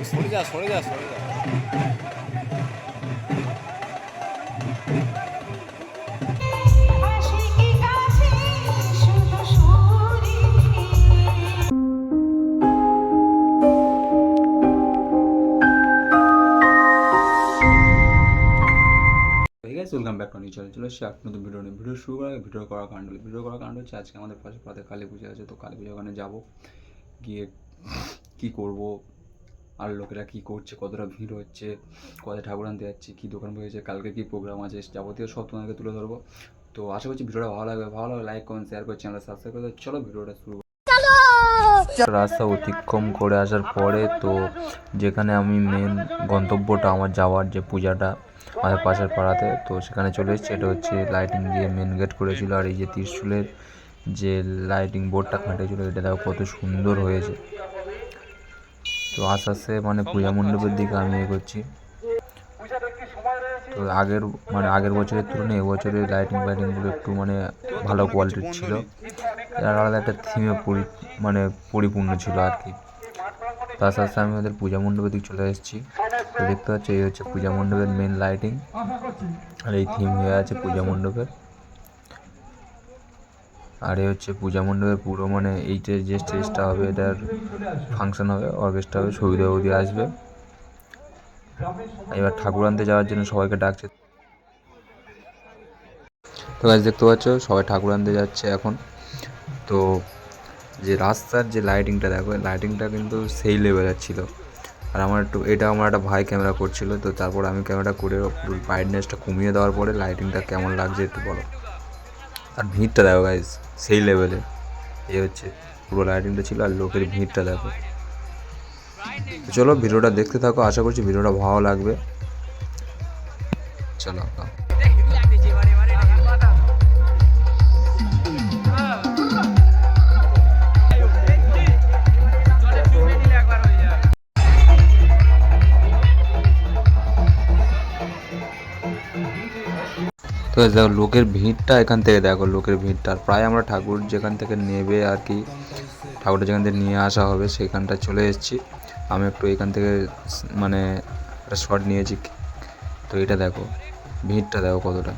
সরে যা সরে যা। Welcome back to new channel. চলে এসেছি এক নতুন ভিডিও নিয়ে। ভিডিও শুরু করার ভিডিও করার কাণ্ড হচ্ছে আজকে আমাদের পাশে পাতে কালী পুজো আছে, তো কালী পুজো ওখানে যাবো, গিয়ে কী করব, আর লোকেরা কী করছে, কতটা ভিড় হচ্ছে, কোথায় ঠাকুর আনতে যাচ্ছি, কী দোকান বসেছে, কালকে কী প্রোগ্রাম আছে, যাবতীয় সব তোমাদেরকে তুলে ধরবো। তো আশা করছি ভিডিওটা ভালো লাগবে লাইক কমেন্ট শেয়ার করে চ্যানেল সাবস্ক্রাইব করে। চলো ভিডিওটা শুরু। রাস্তা অতিক্রম করে আসার পরে তো যেখানে আমি মেন গন্তব্যটা আমার যাওয়ার যে পূজাটা আমাদের পাশের পাড়াতে, তো সেখানে চলে এসেছি। এটা হচ্ছে লাইটিং দিয়ে মেন গেট করেছিল, আর এই যে ত্রিশূলের যে লাইটিং বোর্ডটা খাটেছিল এটা দেখো কত সুন্দর হয়েছে। তো আস্তে আস্তে মানে পূজা মণ্ডপের দিকে আমি এগোচ্ছি। তো আগের বছরের তুলনায় এবছরের লাইটিংগুলো একটু মানে ভালো কোয়ালিটির ছিল, এর আলাদা একটা থিমে পরিপূর্ণ ছিল আর কি। তার সাথে আমি ওদের পূজা মণ্ডপের দিকে চলে এসেছি। তো দেখতে পাচ্ছি এই হচ্ছে পূজা মণ্ডপের মেন লাইটিং, আর এই থিম হয়ে আছে পূজা মণ্ডপের। আর এই হচ্ছে পূজা মণ্ডপের পুরো মানে এইটা যে স্টেজটা হবে, এটার ফাংশন হবে, অর্কেস্ট্রা হবে, সবিতা বৌদি আসবে। এবার ঠাকুর আনতে যাওয়ার জন্য সবাইকে ডাকছে। তো গাছ দেখতে পাচ্ছ সবাই ঠাকুর আনতে যাচ্ছে এখন। তো যে রাস্তার যে লাইটিংটা দেখো, লাইটিংটা কিন্তু সেই লেভেলের ছিল। আর আমার একটা ভাই ক্যামেরা করছিল, তো তারপর আমি ক্যামেরা করে পুরো ব্রাইটনেসটা কমিয়ে দেওয়ার পরে লাইটিংটা কেমন লাগছে একটু বলো। আর ভিড়টা দেখো গাইজ সেই লেভেলে, এই হচ্ছে পুরো লাইটিংটা ছিল, আর লোকের ভিড়টা দেখো। চলো ভিডিওটা দেখতে থাকো, আশা করছি ভিডিওটা ভালো লাগবে। চলো তো দেখো লোকের ভিড়টা, এখান থেকে দেখো লোকের ভিড়টা। প্রায় আমরা ঠাকুর যেখান থেকে নেবে আর কি, ঠাকুরটা যেখান থেকে নিয়ে আসা হবে সেখানটা চলে এসেছি। আমি একটু এখান থেকে মানে একটা শট নিয়েছি। তো এটা দেখো ভিড়টা দেখো কতটা।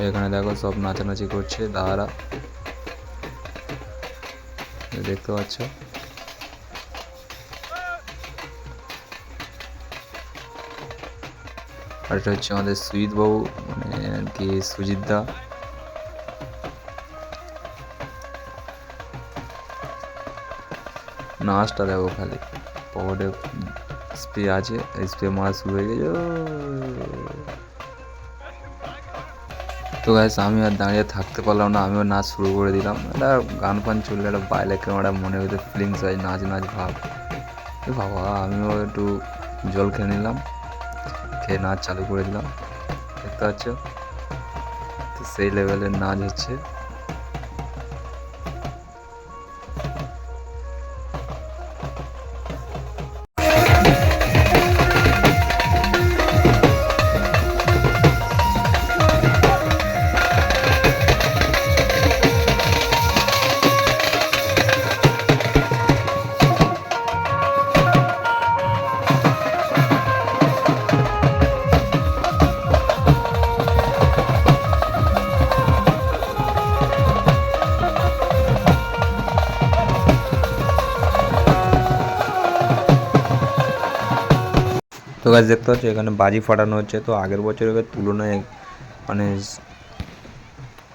এখানে দেখো সব নাচানাচি করছে দাদারা, দেখতে পাচ্ছ। আর এটা হচ্ছে আমাদের সুজিত বাবু, মানে আর কি সুজিত দা। নাচটা দেখো খালি, পকেটে স্প্রে আছে, স্প্রে মারা শুরু হয়ে গেছে। তো গাইস আমি আর দাঁড়িয়ে থাকতে পারলাম না, আমিও নাচ শুরু করে দিলাম। একটা গান ফান চললে একটা বাইরে ক্যামেরা মনে হতে ফিলিংস হয়, নাচ নাচ ভাব। বাবা আমিও একটু জল খেয়ে নিলাম, খেয়ে নাচ চালু করে দিলাম। দেখতে পাচ্ছ তো সেই লেভেলের নাচ হচ্ছে। গাছ দেখতে পাচ্ছ এখানে বাজি ফাটানো হচ্ছে। তো আগের বছরের তুলনায় মানে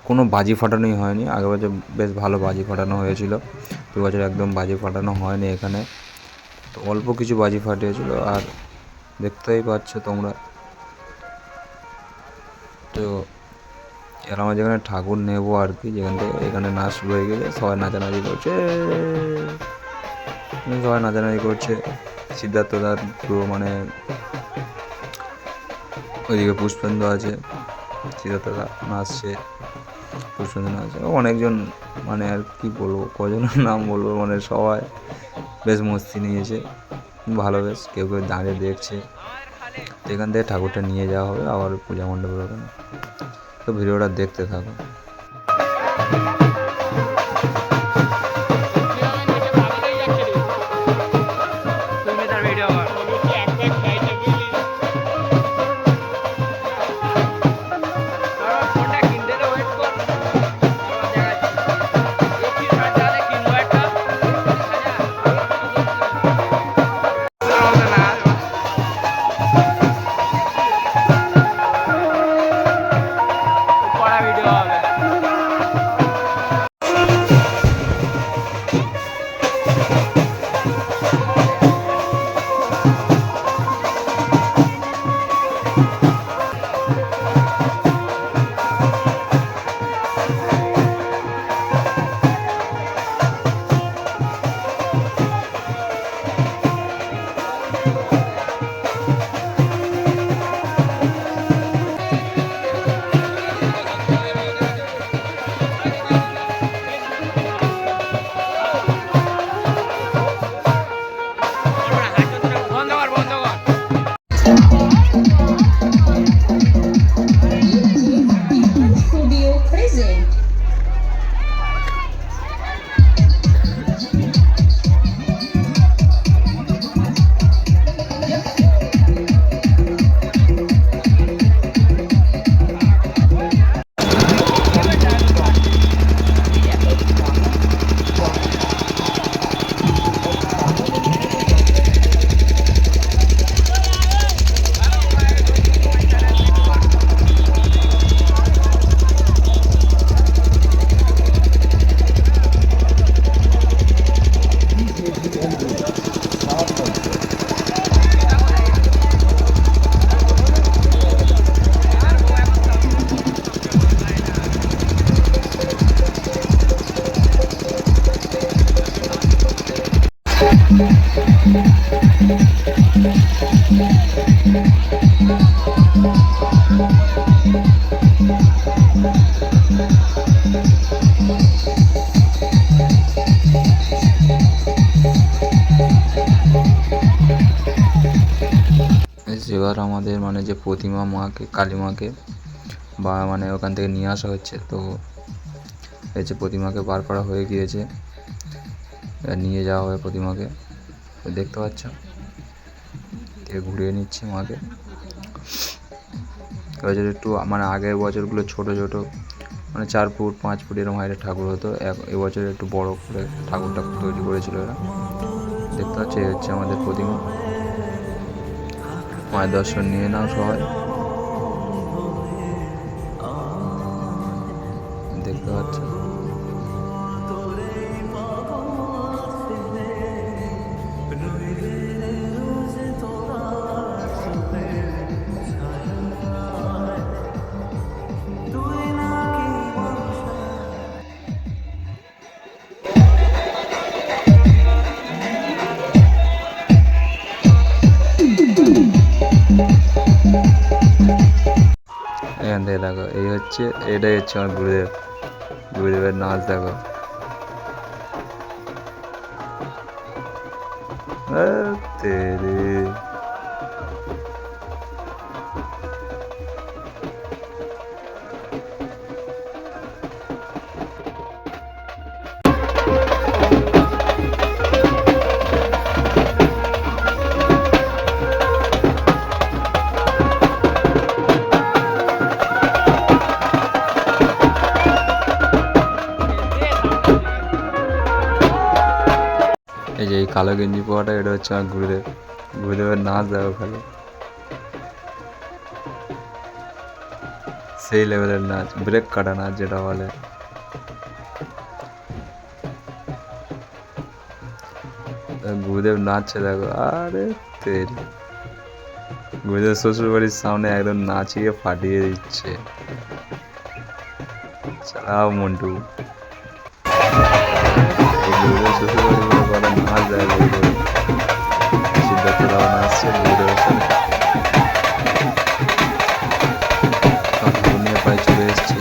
কোনো বাজি ফাটানোই হয়নি। আগের বছর বেশ ভালো বাজি ফাটানো হয়েছিল, দু বছর একদম বাজি ফাটানো হয়নি এখানে। তো অল্প কিছু বাজি ফাটিয়েছিল। আর দেখতেই পাচ্ছ তোমরা, তো এর আমার যেখানে ঠাকুর নেবো আর কি, যেখান থেকে এখানে নাচ শুরু হয়ে গেছে, সবাই নাচানাচি করছে, সবাই নাচানাচি করছে। সিদ্ধার্থদার পুরো মানে ওইদিকে পুষ্পেন্দু আছে, সিদ্ধার্থদা নাচছে, পুষ্পেন্দু নাচছে, অনেকজন মানে আর কি বলবো, কজনের নাম বলবো, মানে সবাই বেশ মস্তি নিয়েছে, ভালো বেশ। কেউ কেউ দাঁড়িয়ে দেখছে। তো এখান থেকে ঠাকুরটা নিয়ে যাওয়া হবে আবার পূজা মণ্ডপের ওখানে। তো ভিডিওটা দেখতে থাকো। এবার আমাদের মানে যে প্রতিমা মাকে, কালী মাকে বা মানে ওখান থেকে নিয়ে আসা হচ্ছে। তো এই যে প্রতিমাকে বার করা হয়ে গিয়েছে, নিয়ে যাওয়া হবে প্রতিমাকে। দেখতে পাচ্ছ ঘুরিয়ে নিচ্ছে মাকে। এবছর একটু মানে আগের বছরগুলো ছোট ছোট মানে 4 ফুট 5 ফুট এরকম হাইটের ঠাকুর হতো, এবছর একটু বড় করে ঠাকুরটা তৈরি করেছিল এরা। দেখতে পাচ্ছ এই হচ্ছে আমাদের প্রতিমা। মায়ের দর্শন নিয়ে নাও সবাই। দেখতে পাচ্ছ এখান থেকে দেখো, এই হচ্ছে, এটাই হচ্ছে আমার গুরুদেব, গুরুদেবের নাচ দেখো। তেরে এই যে এই কালো গেঞ্জি পরাটা, এটা হচ্ছে আমার গুরুদেব, গুরুদেবের নাচ দেখো খালি। সেই লেভেলের নাচ, ব্রেক কাটা নাচ যেটা বলে। গুরুদেব নাচছে দেখো, আরে তেরি, গুরুদেব শ্বশুর বাড়ির সামনে একদম নাচিয়ে ফাটিয়ে দিচ্ছে। চালাও মন্টু, গুরুদেব শ্বশুর বাড়ি বলে কটা নাচ দেয় গুরুদেব। সিদ্ধার্থরাও নাচছে গুরুদেবের সাথে, ঠাকুর নিয়ে প্রায় চলে এসছে।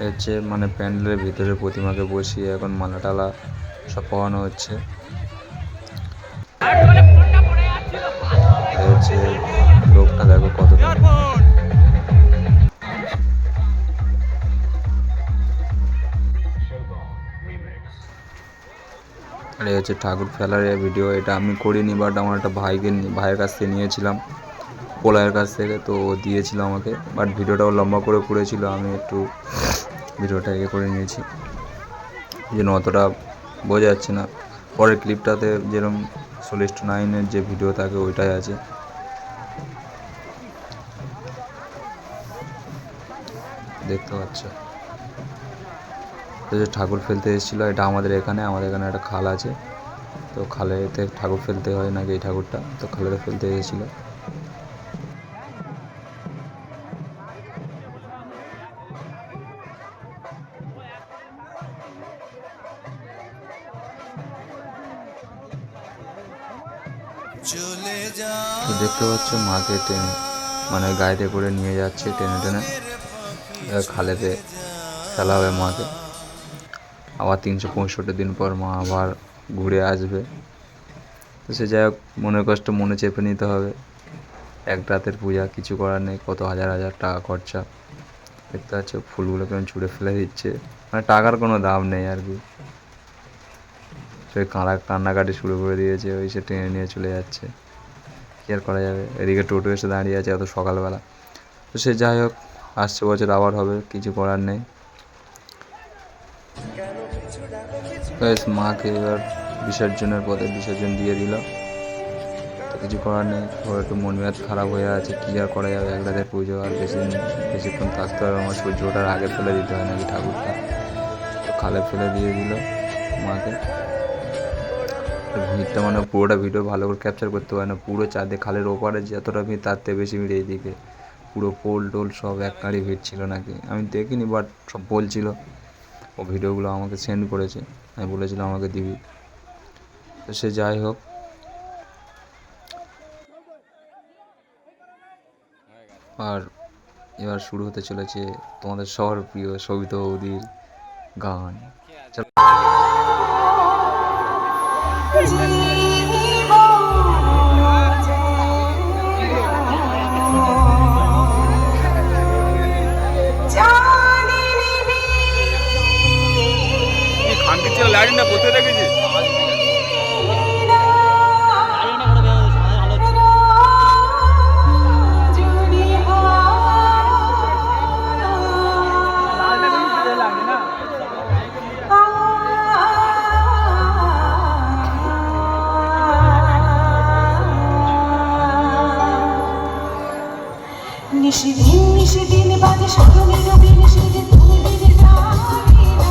হচ্ছে মানে প্যান্ডেলের ভিতরে প্রতিমাকে বসিয়ে এখন মালা টালা সব পরানো হচ্ছে। হচ্ছে লোকটা দেখো কত, আর হচ্ছে ঠাকুর ফেলার ভিডিও। এটা আমি করিনি, বাট আমার একটা ভাইয়ের কাছ থেকে নিয়েছিলাম, পোলায়ের কাছ থেকে, তো দিয়েছিল আমাকে। বাট ভিডিওটাও লম্বা করে করেছিল, আমি একটু ভিডিওটা করে নিয়েছি, এই জন্য অতটা বোঝা যাচ্ছে না। পরের ক্লিপটাতে যেরকম সোলিস্ট 9-এর যে ভিডিও থাকে ওইটাই আছে, দেখতে পাচ্ছ। তো যে ঠাকুর ফেলতে এসেছিলো, এটা আমাদের এখানে একটা খাল আছে, তো খালেতে ঠাকুর ফেলতে হয় নাকি এই ঠাকুরটা, তো খালেতে ফেলতে এসেছিলো। তো দেখতে পাচ্ছ মাকে টেনে মানে গাড়িতে করে নিয়ে যাচ্ছে, টেনে টেনে খালেতে ফেলা হবে মাকে। আবার 365 দিন পর মা আবার ঘুরে আসবে। তো সে যাই হোক, মনের কষ্ট মনে চেপে নিতে হবে। এক রাতের পূজা, কিছু করার নেই, কত হাজার হাজার টাকা খরচা। দেখতে পাচ্ছ ফুলগুলো কেমন ছুঁড়ে ফেলে দিচ্ছে, মানে টাকার কোনো দাম নেই আর কি। সে কান্নাকাটি শুরু করে দিয়েছে, ওই সে টেনে নিয়ে চলে যাচ্ছে, কী আর করা যাবে। এদিকে টোটো এসে দাঁড়িয়ে আছে এত সকালবেলা। তো সে যাই হোক, আসছে বছর আবার হবে, কিছু করার নেই। মাকে এবার বিসর্জনের পথে বিসর্জন দিয়ে দিল, তো কিছু করার নেই। ওর একটু মন মেজাজ খারাপ হয়ে আছে, কী আর করা যাবে। এক রাতের পুজো, আর বেশিক্ষণ থাকতে হবে। আমার সূর্য ওঠার আগে ফেলে দিতে হয় নাকি ঠাকুরটা, তো খালে ফেলে দিয়ে দিল মাকে। ভিড়টা মানে পুরোটা ভিডিও ভালো করে ক্যাপচার করতে পারে না, পুরো চাঁদে খালের ওপারে যতটা ভিড় তার থেকে বেশি ভিড় এইদিকে, পুরো পোল টোল সব এক কাঁড়ি ভিড় ছিল নাকি, আমি দেখিনি, বাট সব বলছিল। ও ভিডিওগুলো আমাকে সেন্ড করেছে, আমি বলেছিলাম আমাকে দিবি। তো সে যাই হোক, আর এবার শুরু হতে চলেছে তোমাদের সবার প্রিয় সবিতা বৌদির গান। লাইনটা বসে রেখেছি। নিশিদিন বাজে স্মরণে রবি নিশিদিন তুমি দিনে জানি না।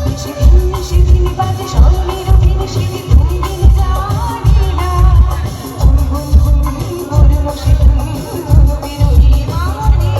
নিশিদিন বাজে স্মরণে রবি নিশিদিন তুমি দিনে জানি না। বলবো সে তুমি বিরোহী মানে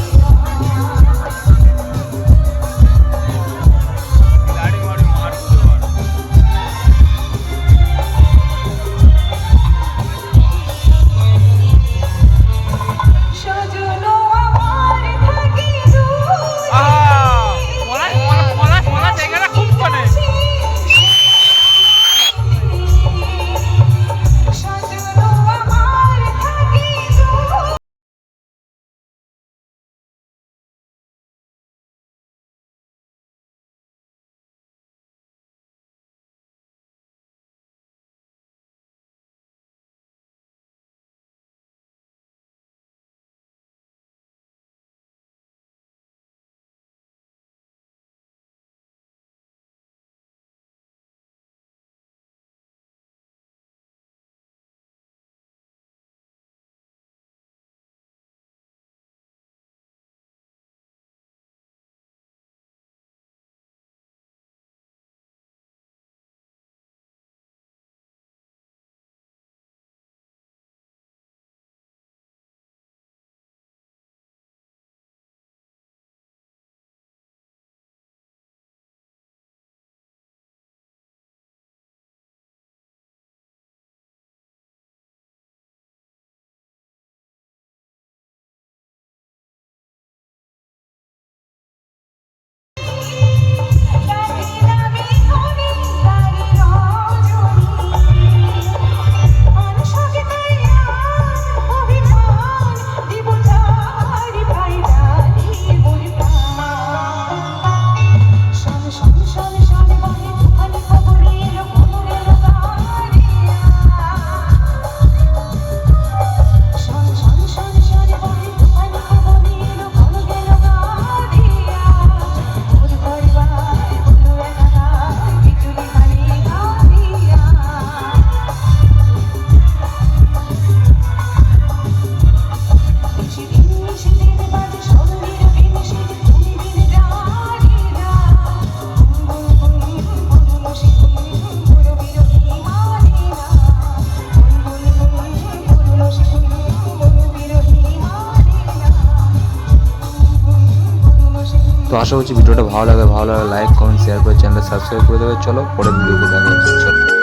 তো আশা করছি ভিডিওটা ভালো লাগে লাইক কমেন্ট শেয়ার করে চ্যানেলটা সাবস্ক্রাইব করে দেবে। চলো পরের ভিডিওতে দেখা হচ্ছে। চলো।